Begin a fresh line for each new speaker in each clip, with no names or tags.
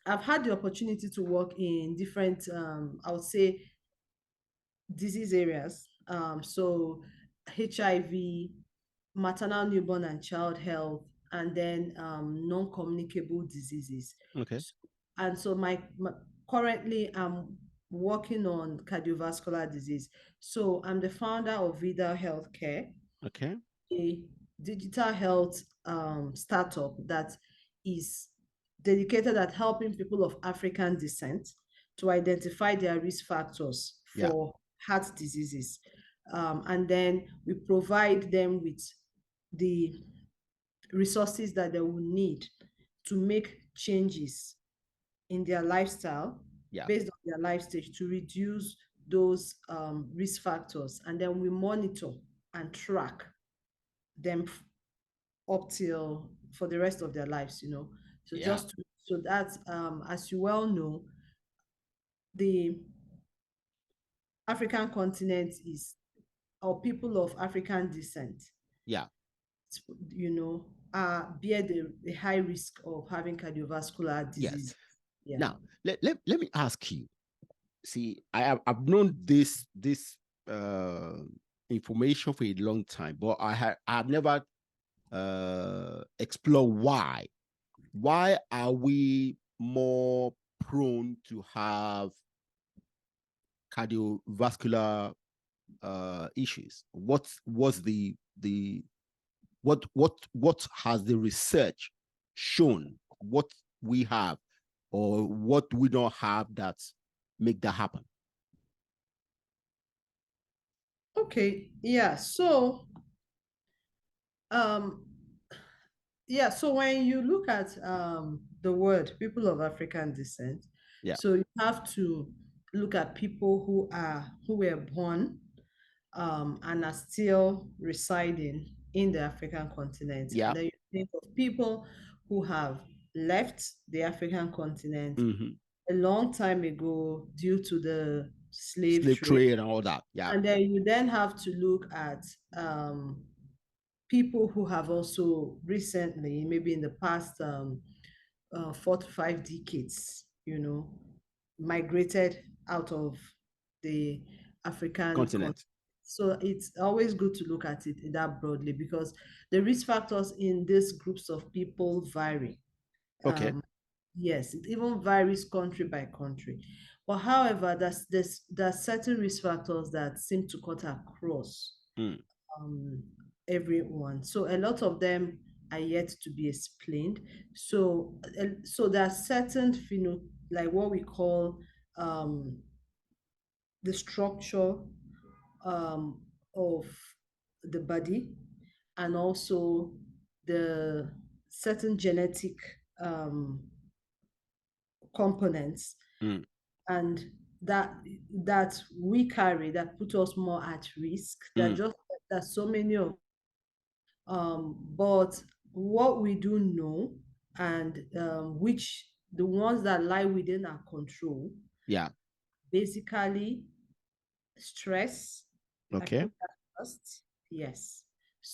I've had the opportunity to work in different, I would say, disease areas. So HIV, maternal, newborn, and child health, and then non-communicable diseases.
Okay.
And so currently I'm working on cardiovascular disease. So I'm the founder of Vida Healthcare,
Okay.
a digital health startup that is dedicated at helping people of African descent to identify their risk factors
Yeah.
for heart diseases. And then we provide them with the resources that they will need to make changes in their lifestyle
Yeah.
based on their life stage to reduce those risk factors. And then we monitor and track them up till for the rest of their lives, you know. So
Yeah.
so that as you well know, the African continent is, or people of African descent,
Yeah.
you know, bear the high risk of having cardiovascular
Yes.
disease. Yeah.
Now, let me ask you. See, I've known this information for a long time, but I've never explored why. Why are we more prone to have cardiovascular issues? What's the what has the research shown? What we have or what we don't have that make that happen?
Okay. Yeah. Um, so when you look at the word people of African descent,
Yeah.
so you have to look at people who were born and are still residing in the African continent.
Yeah.
And then you think of people who have left the African continent
Mm-hmm.
a long time ago due to the slave
Slave
trade.
trade and all that. Yeah.
And then you then have to look at people who have also recently, maybe in the past 4 to 5 decades, you know, migrated out of the African continent.
Continent.
So it's always good to look at it that broadly because the risk factors in these groups of people vary.
Okay.
Yes, it even varies country by country. But however, there's certain risk factors that seem to cut across
Mm.
um, everyone. So a lot of them are yet to be explained. So there are certain like what we call um, the structure um, of the body and also the certain genetic um, components
Mm.
and that that we carry that put us more at risk.
Mm.
There's so many of but what we do know and which the ones that lie within our control,
Yeah.
basically stress. I
Okay.
put that first. Yes.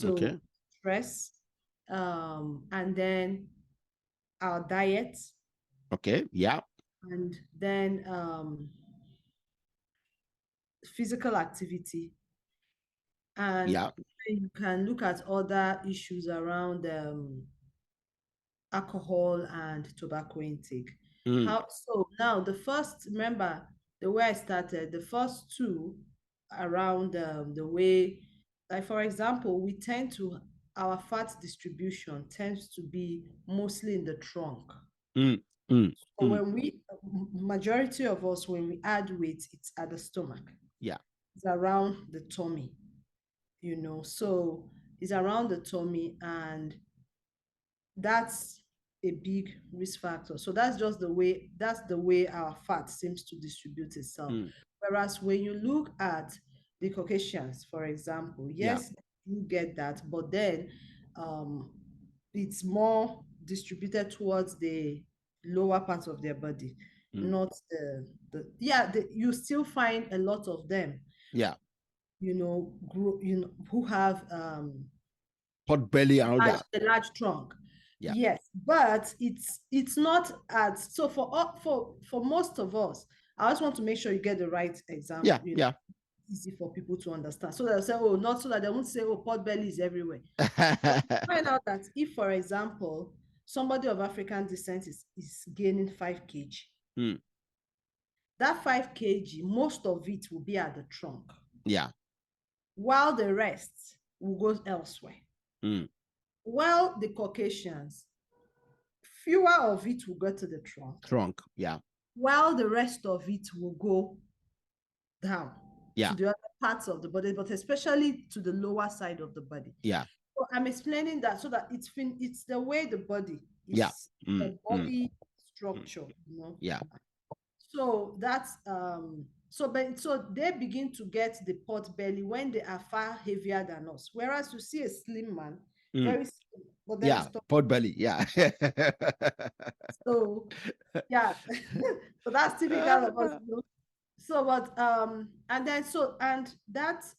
Okay.
So stress, and then our diet,
Okay. Yeah.
and then physical activity, and
Yeah.
you can look at other issues around alcohol and tobacco intake.
Mm.
How so now the first, remember the way I started, the first two around the way, like for example, we tend to, our fat distribution tends to be mostly in the trunk.
Mm. Mm.
So
Mm.
when majority of us, when we add weight, it's at the stomach.
Yeah.
It's around the tummy, you know. So it's around the tummy, and that's a big risk factor. So that's the way our fat seems to distribute itself.
Mm.
Whereas when you look at the Caucasians, for example,
Yeah.
yes, you get that, but then um, it's more distributed towards the lower part of their body,
Mm.
not you still find a lot of them,
Yeah.
who have
Pot belly and all that.
a large trunk. Yes, but it's not as so for most of us. I just want to make sure you get the right example. Easy for people to understand. So they'll say, oh, not so that they won't say, oh, pot belly is everywhere. Find out that if, for example, somebody of African descent is gaining 5 kg, that 5 kg, most of it will be at the trunk. While the rest will go elsewhere. While the Caucasians, fewer of it will go to the trunk. While the rest of it will go down to the other parts of the body, but especially to the lower side of the body. So I'm explaining that so that it's the way the body is, the body structure, you know. So that's so they begin to get the pot belly when they are far heavier than us. Whereas you see a slim man, very slim, but then
pot belly,
So so that's typical of us, you know? So but and then that's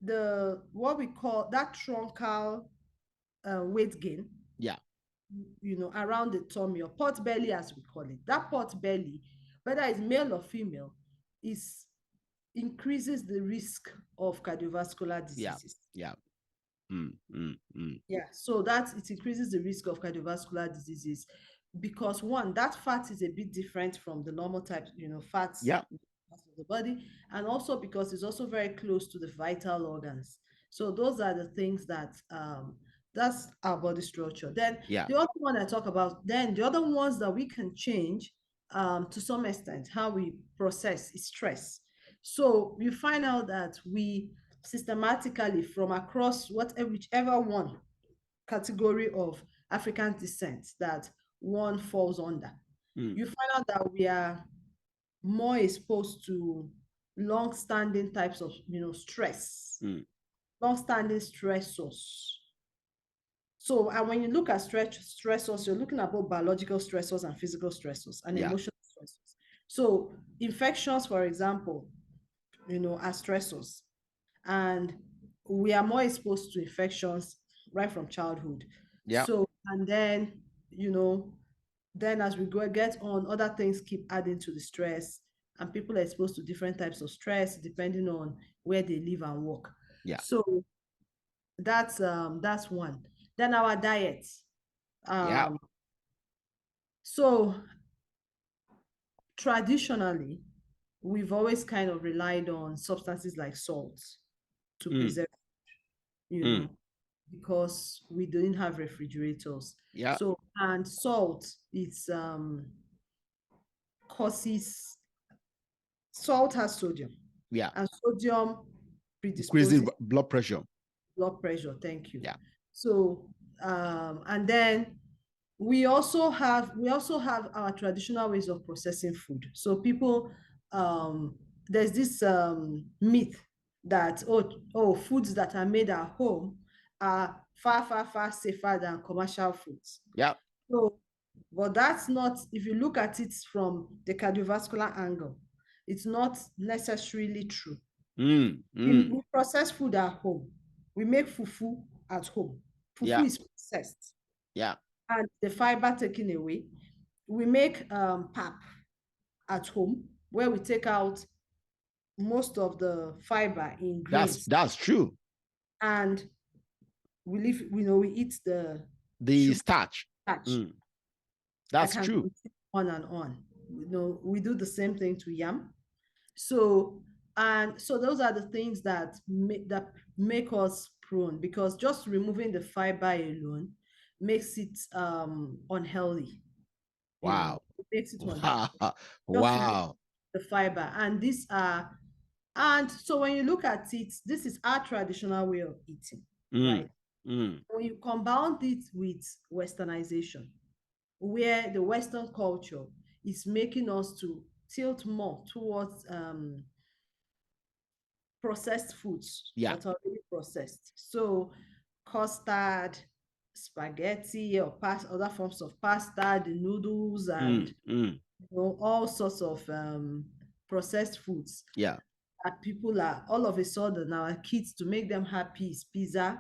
the what we call that truncal weight gain, you know, around the tummy, or pot belly as we call it. That pot belly, whether it's male or female, increases the risk of cardiovascular diseases. So it increases the risk of cardiovascular diseases because, one, that fat is a bit different from the normal type, you know, fats of the body, and also because it's also very close to the vital organs. So those are the things that that's our body structure. Then the other one I talk about, then the other ones that we can change to some extent, how we process is stress. So you find out that we systematically from across whichever one category of African descent that one falls under, you find out that we are more exposed to long-standing types of, you know, stress, long-standing stressors. So, and when you look at stressors, you're looking at both biological stressors and physical stressors and emotional stressors. So infections, for example, you know, are stressors. And we are more exposed to infections right from childhood. So, and then, you know, then as we get on, other things keep adding to the stress, and people are exposed to different types of stress depending on where they live and work. So that's one. Then our diet. So traditionally, we've always kind of relied on substances like salt to preserve, you know, because we didn't have refrigerators. So, and salt, salt has sodium. And sodium predisposes
blood pressure.
Thank you. So, and then we also have our traditional ways of processing food. So people, there's this myth that foods that are made at home are far safer than commercial foods. So, but that's not, if you look at it from the cardiovascular angle, it's not necessarily true. We process food at home. We make fufu at home. Fufu is processed. And the fiber taken away. We make pap at home, where we take out most of the fiber in grains.
That's true.
And we eat the
starch. That's true.
On and on. You know, we do the same thing to yam. So those are the things that make us prone, because just removing the fiber alone makes it unhealthy.
Wow.
It makes it unhealthy. Wow. The fiber. And so when you look at it, this is our traditional way of eating, right? When you compound it with westernization, where the Western culture is making us to tilt more towards processed foods that are already processed. So custard, spaghetti, or other forms of pasta, the noodles, and you know, all sorts of processed foods. That people are all of a sudden, our kids, to make them happy, is pizza.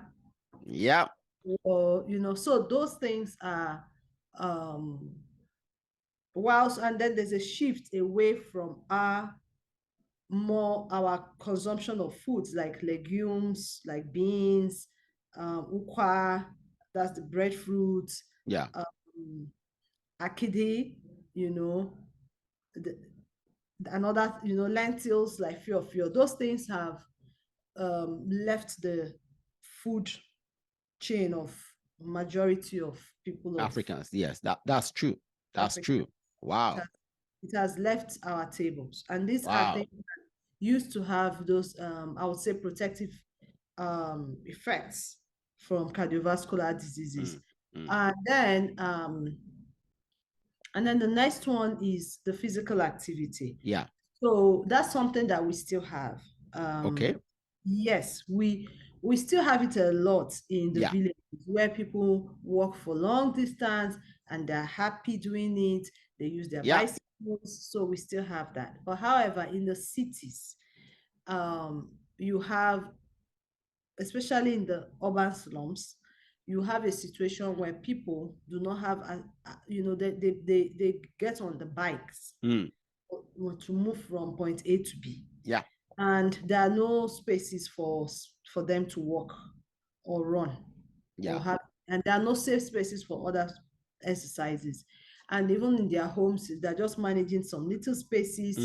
or so those things are whilst, and then there's a shift away from our consumption of foods like legumes, like beans, ukwa, that's the breadfruit,
Yeah.
akidi, the, another, lentils like fiofio. Those things have left the food chain of majority of people of
Africans. Yes, that's true. That's
Africa.
true. Wow.
It has left our tables, and these are
Wow.
things that used to have those I would say protective effects from cardiovascular diseases. And then the next one is the physical activity.
Yeah.
So that's something that we still have.
Okay.
Yes, we still have it a lot in the villages where people walk for long distance and they're happy doing it. They use their bicycles, so we still have that. But however, in the cities, you have, especially in the urban slums, you have a situation where people do not have, they get on the bikes to move from point A to B.
Yeah.
And there are no spaces for them to walk or run.
Yeah.
And there are no safe spaces for other exercises. And even in their homes, they're just managing some little spaces,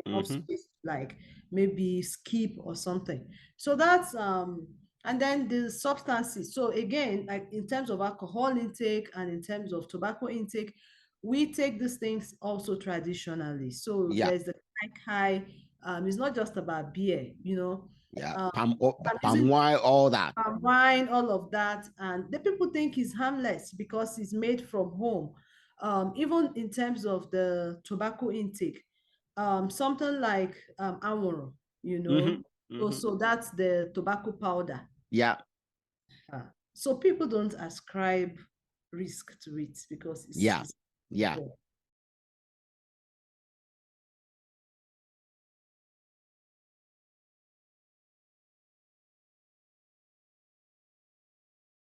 enough space, like maybe skip or something. So that's and then the substances. So again, like in terms of alcohol intake and in terms of tobacco intake, we take these things also traditionally. So there's the kai. It's not just about beer,
Yeah. Palm wine, all that.
Palm wine, all of that, and the people think it's harmless because it's made from home. Even in terms of the tobacco intake, something like amoro, so that's the tobacco powder.
Yeah.
So people don't ascribe risk to it because it's